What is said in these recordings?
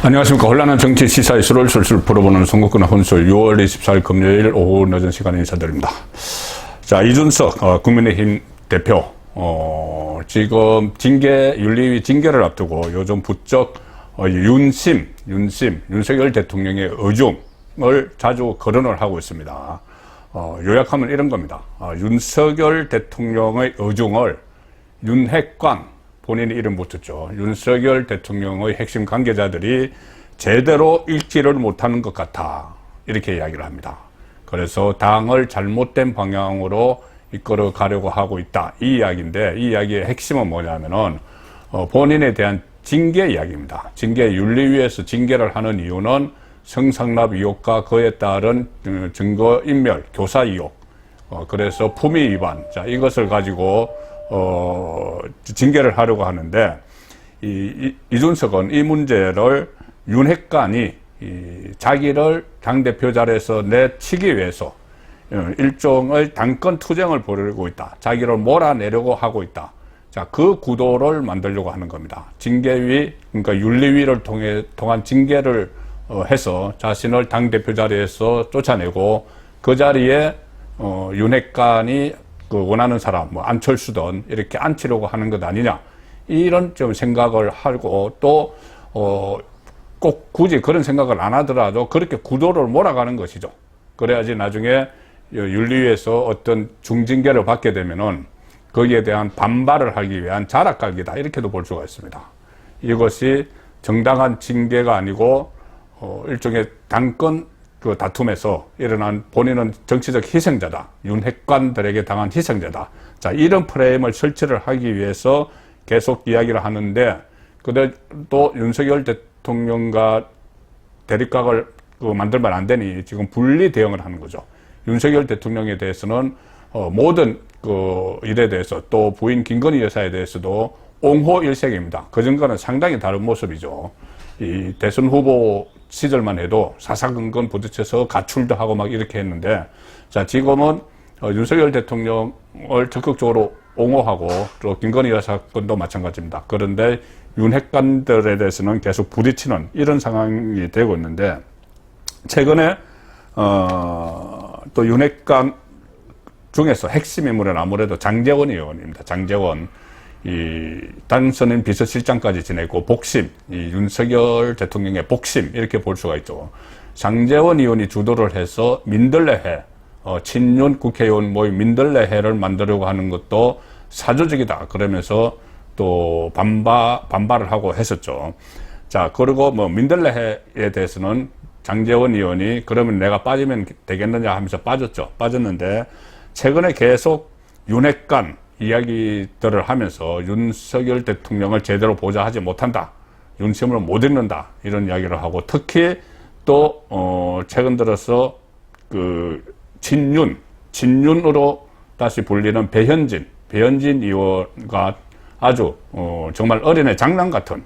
안녕하십니까. 혼란한 정치 시사 이슈를 술술 풀어보는 송국근 혼술 6월 24일 금요일 오후 늦은 시간에 인사드립니다. 자, 이준석 국민의힘 대표 지금 윤리위 징계를 앞두고 요즘 부쩍 윤석열 대통령의 의중을 자주 거론을 하고 있습니다. 요약하면 이런 겁니다. 윤석열 대통령의 의중을 윤핵관, 본인이 이름 붙였죠. 윤석열 대통령의 핵심 관계자들이 제대로 읽지를 못하는 것 같아. 이렇게 이야기를 합니다. 그래서 당을 잘못된 방향으로 이끌어 가려고 하고 있다. 이 이야기인데, 이 이야기의 핵심은 뭐냐면은, 본인에 대한 징계 이야기입니다. 윤리위에서 징계를 하는 이유는 성상납 의혹과 그에 따른 증거인멸, 교사 의혹, 그래서 품위 위반. 자, 이것을 가지고 징계를 하려고 하는데, 이준석은 이 문제를 윤핵관이 자기를 당대표 자리에서 내치기 위해서 일종의 당권 투쟁을 벌이고 있다. 자기를 몰아내려고 하고 있다. 자, 그 구도를 만들려고 하는 겁니다. 징계위, 그러니까 윤리위를 통한 징계를 해서 자신을 당대표 자리에서 쫓아내고 그 자리에 윤핵관이 원하는 사람, 안철수든 이렇게 앉히려고 하는 것 아니냐. 이런 좀 생각을 하고 또, 꼭 굳이 그런 생각을 안 하더라도 그렇게 구도를 몰아가는 것이죠. 그래야지 나중에 윤리위에서 어떤 중징계를 받게 되면은 거기에 대한 반발을 하기 위한 자락각이다. 이렇게도 볼 수가 있습니다. 이것이 정당한 징계가 아니고, 일종의 당권 다툼에서 일어난 본인은 정치적 희생자다. 윤핵관들에게 당한 희생자다. 자, 이런 프레임을 설치를 하기 위해서 계속 이야기를 하는데, 또 윤석열 대통령과 대립각을 만들면 안 되니 지금 분리 대응을 하는 거죠. 윤석열 대통령에 대해서는 모든 일에 대해서 또 부인 김건희 여사에 대해서도 옹호 일색입니다. 그전과는 상당히 다른 모습이죠. 이 대선 후보 시절만 해도 사사건건 부딪혀서 가출도 하고 막 이렇게 했는데, 자, 지금은 윤석열 대통령을 적극적으로 옹호하고 또 김건희 여사 건도 마찬가지입니다. 그런데 윤핵관들에 대해서는 계속 부딪히는 이런 상황이 되고 있는데, 최근에 또 윤핵관 중에서 핵심 인물은 아무래도 장제원 의원입니다. 장제원. 당선인 비서실장까지 지내고 복심, 윤석열 대통령의 복심, 이렇게 볼 수가 있죠. 장제원 의원이 주도를 해서 민들레회, 친윤 국회의원 모임 민들레회를 만들려고 하는 것도 사조직이다. 그러면서 또 반발을 하고 했었죠. 자, 그리고 민들레회에 대해서는 장제원 의원이 그러면 내가 빠지면 되겠느냐 하면서 빠졌는데, 최근에 계속 윤핵관 이야기들을 하면서 윤석열 대통령을 제대로 보좌하지 못한다. 윤심을 못 읽는다. 이런 이야기를 하고, 특히 또, 최근 들어서 친윤으로 다시 불리는 배현진 의원과 아주, 정말 어린애 장난 같은,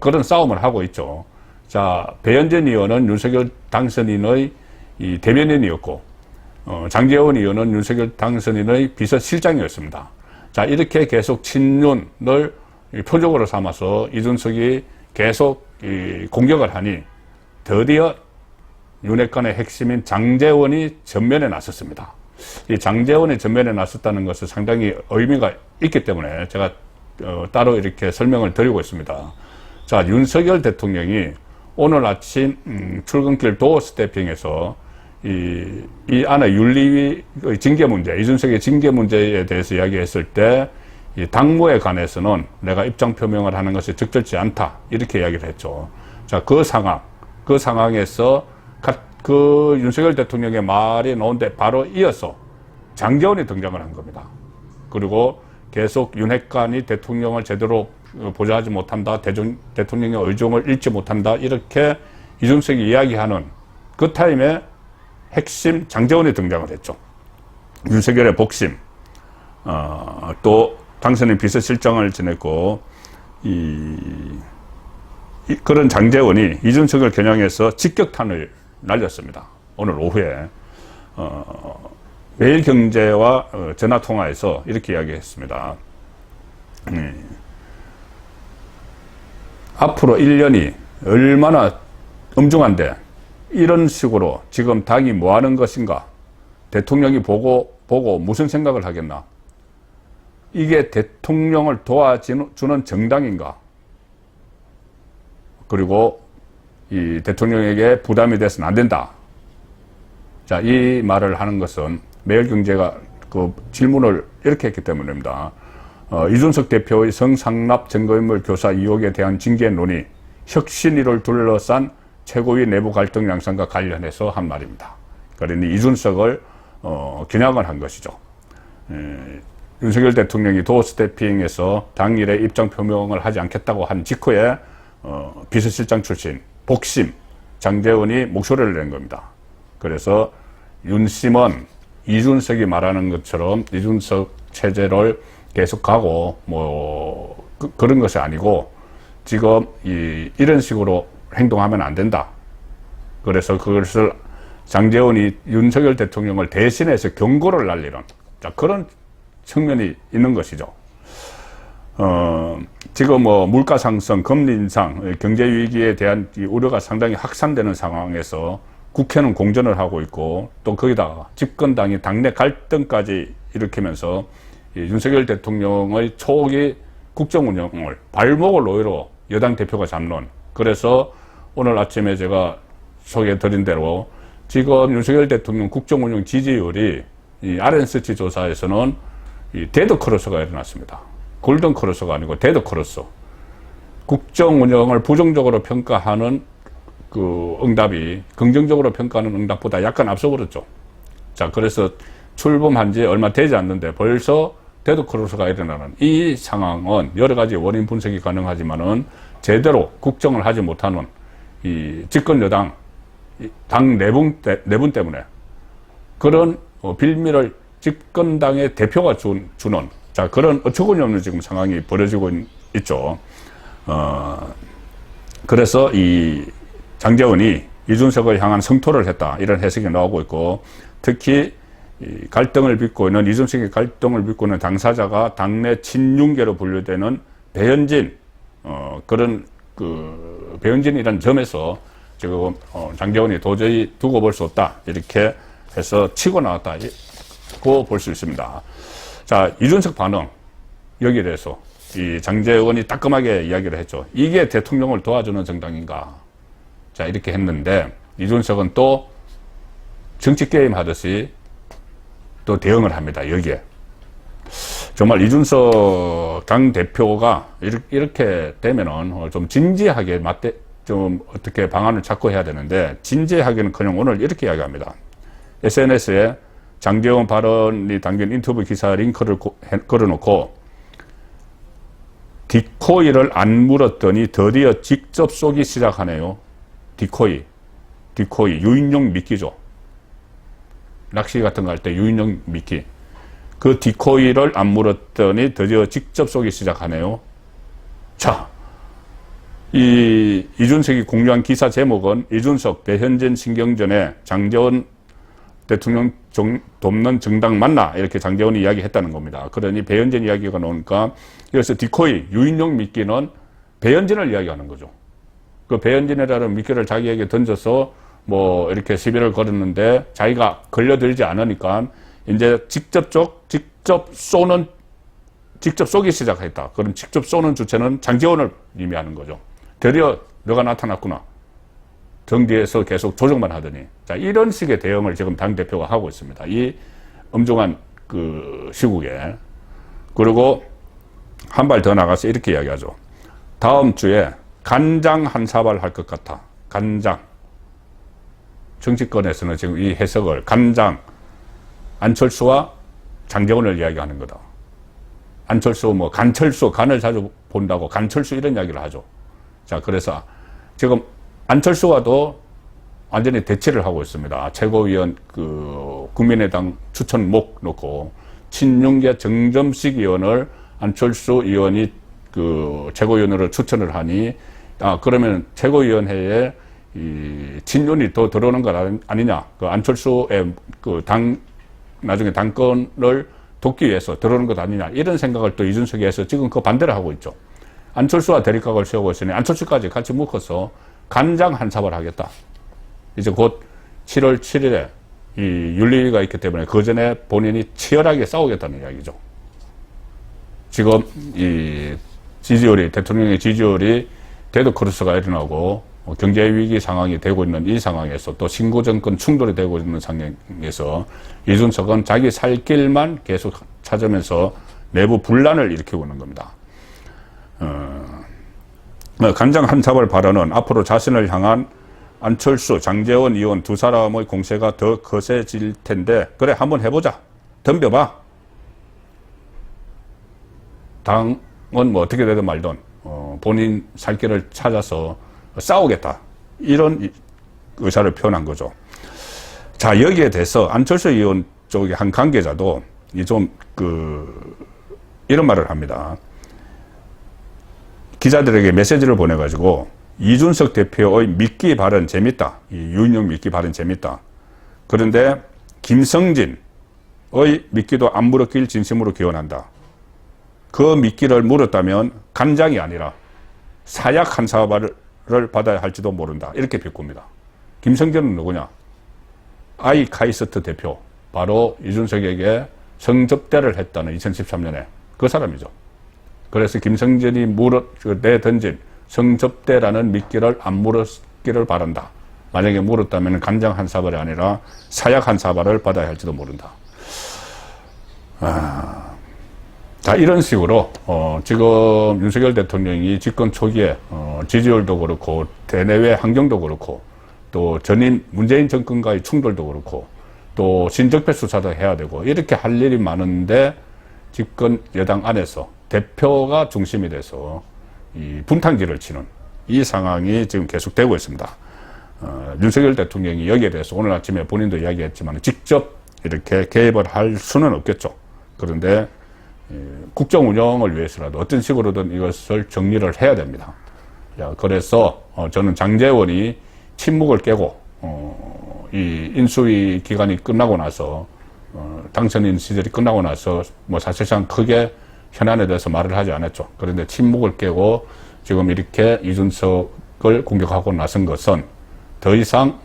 그런 싸움을 하고 있죠. 자, 배현진 의원은 윤석열 당선인의 대변인이었고, 장제원 의원은 윤석열 당선인의 비서실장이었습니다. 자, 이렇게 계속 친윤을 표적으로 삼아서 이준석이 계속 공격을 하니 드디어 윤핵관의 핵심인 장제원이 전면에 나섰습니다. 이 장제원이 전면에 나섰다는 것은 상당히 의미가 있기 때문에 제가 따로 이렇게 설명을 드리고 있습니다. 자, 윤석열 대통령이 오늘 아침 출근길 도어 스태핑에서 이 안에 윤리위 징계 문제, 이준석의 징계 문제에 대해서 이야기했을 때, 이 당무에 관해서는 내가 입장 표명을 하는 것이 적절치 않다. 이렇게 이야기를 했죠. 자, 그 상황에서 그 윤석열 대통령의 말이 나온데 바로 이어서 장제원이 등장을 한 겁니다. 그리고 계속 윤핵관이 대통령을 제대로 보좌하지 못한다. 대통령의 의중을 읽지 못한다. 이렇게 이준석이 이야기하는 그 타임에 핵심 장제원이 등장을 했죠. 윤석열의 복심, 또 당선인 비서실장을 지냈고, 그런 장제원이 이준석을 겨냥해서 직격탄을 날렸습니다. 오늘 오후에 매일경제와 전화통화에서 이렇게 이야기했습니다. 앞으로 1년이 얼마나 엄중한데 이런 식으로 지금 당이 뭐 하는 것인가? 대통령이 보고 무슨 생각을 하겠나? 이게 대통령을 도와주는 정당인가? 그리고 이 대통령에게 부담이 돼서는 안 된다. 자, 이 말을 하는 것은 매일경제가 그 질문을 이렇게 했기 때문입니다. 이준석 대표의 성상납 증거인멸 교사 의혹에 대한 징계 논의, 혁신위를 둘러싼 최고위 내부 갈등 양상과 관련해서 한 말입니다. 그러니 이준석을 겨냥을 한 것이죠. 윤석열 대통령이 도어 스태핑에서 당일에 입장 표명을 하지 않겠다고 한 직후에 비서실장 출신 복심 장제원이 목소리를 낸 겁니다. 그래서 윤심은 이준석이 말하는 것처럼 이준석 체제를 계속 가고 그런 것이 아니고 지금 이런 식으로 행동하면 안 된다. 그래서 그것을 장제원이 윤석열 대통령을 대신해서 경고를 날리는 그런 측면이 있는 것이죠. 지금 물가 상승, 금리 인상, 경제 위기에 대한 우려가 상당히 확산되는 상황에서 국회는 공전을 하고 있고 또 거기다가 집권당이 당내 갈등까지 일으키면서 윤석열 대통령의 초기 국정 운영을 발목을 놓이러 여당 대표가 잡는, 그래서 오늘 아침에 제가 소개해드린 대로 지금 윤석열 대통령 국정 운영 지지율이 이 RNCT 조사에서는 이 데드 크로스가 일어났습니다. 골든 크로스가 아니고 데드 크로스. 국정 운영을 부정적으로 평가하는 그 응답이 긍정적으로 평가하는 응답보다 약간 앞서버렸죠. 자, 그래서 출범한 지 얼마 되지 않는데 벌써 데드 크로스가 일어나는 이 상황은 여러 가지 원인 분석이 가능하지만은 제대로 국정을 하지 못하는 이 집권 여당 당 내분 때문에 그런 빌미를 집권당의 대표가 주는 자, 그런 어처구니 없는 지금 상황이 벌어지고 있죠. 그래서 이 장제원이 이준석을 향한 성토를 했다, 이런 해석이 나오고 있고, 특히 이 갈등을 빚고 있는 이준석의 갈등을 빚고 있는 당사자가 당내 친윤계로 분류되는 배현진, 그런 그 배현진이라는 점에서 지금 장제원이 도저히 두고 볼 수 없다, 이렇게 해서 치고 나왔다고 볼 수 있습니다. 자, 이준석 반응, 여기에 대해서 이 장제원이 따끔하게 이야기를 했죠. 이게 대통령을 도와주는 정당인가? 자, 이렇게 했는데 이준석은 또 정치 게임 하듯이 또 대응을 합니다. 여기에 정말 이준석 당 대표가 이렇게 되면은 좀 진지하게 좀 어떻게 방안을 찾고 해야 되는데, 진지하게는커녕 오늘 이렇게 이야기합니다. SNS에 장제원 발언이 담긴 인터뷰 기사 링크를 걸어놓고 디코이를 안 물었더니 드디어 직접 쏘기 시작하네요. 디코이 유인용 미끼죠. 낚시 같은 거 할 때 유인용 미끼. 그 디코이를 안 물었더니 드디어 직접 쏘기 시작하네요. 자, 이준석이 공유한 기사 제목은 이준석 배현진 신경전에 장제원 대통령 돕는 정당 맞나? 이렇게 장제원이 이야기했다는 겁니다. 그러니 배현진 이야기가 나오니까, 그래서 디코이, 유인용 미끼는 배현진을 이야기하는 거죠. 그 배현진이라는 미끼를 자기에게 던져서 이렇게 시비를 걸었는데 자기가 걸려들지 않으니까 이제 직접 쏘기 시작했다. 그럼 직접 쏘는 주체는 장제원을 의미하는 거죠. 드디어 너가 나타났구나. 등 뒤에서 계속 조정만 하더니. 자, 이런 식의 대응을 지금 당대표가 하고 있습니다. 이 엄중한 그 시국에. 그리고 한 발 더 나가서 이렇게 이야기하죠. 다음 주에 간장 한 사발 할 것 같아. 간장. 정치권에서는 지금 이 해석을 간장, 안철수와 장제원을 이야기하는 거다. 안철수, 간철수, 간을 자주 본다고 간철수 이런 이야기를 하죠. 자, 그래서 지금 안철수와도 완전히 대치를 하고 있습니다. 최고위원 국민의당 추천목 놓고 친윤계 정점식 의원을 안철수 의원이 최고위원으로 추천을 하니, 그러면 최고위원회에 이 친윤이 더 들어오는 것 아니냐? 안철수의 나중에 당권을 돕기 위해서 들어오는 것 아니냐? 이런 생각을 또 이준석이 해서 지금 그 반대를 하고 있죠. 안철수와 대립각을 세우고 있으니 안철수까지 같이 묶어서 간장 한삽을 하겠다. 이제 곧 7월 7일에 이 윤리위가 있기 때문에 그 전에 본인이 치열하게 싸우겠다는 이야기죠. 지금 이 지지율이, 대통령의 지지율이 데드크로스가 일어나고 경제 위기 상황이 되고 있는 이 상황에서 또 신구 정권 충돌이 되고 있는 상황에서 이준석은 자기 살 길만 계속 찾으면서 내부 분란을 일으키고 있는 겁니다. 간장 한삽을 발언은 앞으로 자신을 향한 안철수, 장제원 의원 두 사람의 공세가 더 거세질 텐데, 그래 한번 해보자, 덤벼봐. 당은 뭐 어떻게 되든 말든 본인 살 길을 찾아서 싸우겠다, 이런 의사를 표현한 거죠. 자, 여기에 대해서 안철수 의원 쪽의 한 관계자도 좀 이런 말을 합니다. 기자들에게 메시지를 보내가지고 이준석 대표의 미끼 발언 재밌다. 이 유인용 미끼 발언 재밌다. 그런데 김성진의 미끼도 안 물었길 진심으로 기원한다. 그 미끼를 물었다면 간장이 아니라 사약 한 사발을 받아야 할지도 모른다. 이렇게 비꼽니다. 김성진은 누구냐? 아이카이스트 대표. 바로 이준석에게 성접대를 했다는 2013년에 그 사람이죠. 그래서 김성진이 내던진 성접대라는 미끼를 안 물었기를 바란다. 만약에 물었다면 간장 한 사발이 아니라 사약 한 사발을 받아야 할지도 모른다. 자, 이런 식으로 지금 윤석열 대통령이 집권 초기에 지지율도 그렇고 대내외 환경도 그렇고 또 전임 문재인 정권과의 충돌도 그렇고 또 신적폐 수사도 해야 되고 이렇게 할 일이 많은데 집권 여당 안에서 대표가 중심이 돼서 이 분탕질을 치는 이 상황이 지금 계속되고 있습니다. 윤석열 대통령이 여기에 대해서 오늘 아침에 본인도 이야기했지만 직접 이렇게 개입을 할 수는 없겠죠. 그런데 국정 운영을 위해서라도 어떤 식으로든 이것을 정리를 해야 됩니다. 그래서 저는 장제원이 침묵을 깨고 이 인수위 기간이 끝나고 나서 당선인 시절이 끝나고 나서 뭐 사실상 크게 현안에 대해서 말을 하지 않았죠. 그런데 침묵을 깨고 지금 이렇게 이준석을 공격하고 나선 것은 더 이상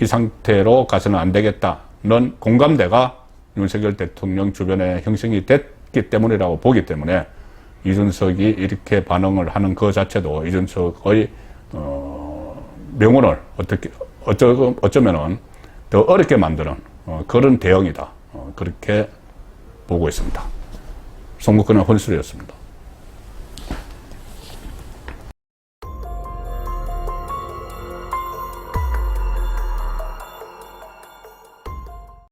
이 상태로 가서는 안 되겠다는 공감대가 윤석열 대통령 주변에 형성이 됐기 때문이라고 보기 때문에 이준석이 이렇게 반응을 하는 그 자체도 이준석의 명운을 어쩌면은 더 어렵게 만드는 그런 대응이다. 그렇게 보고 있습니다. 송국근의 혼술이었습니다.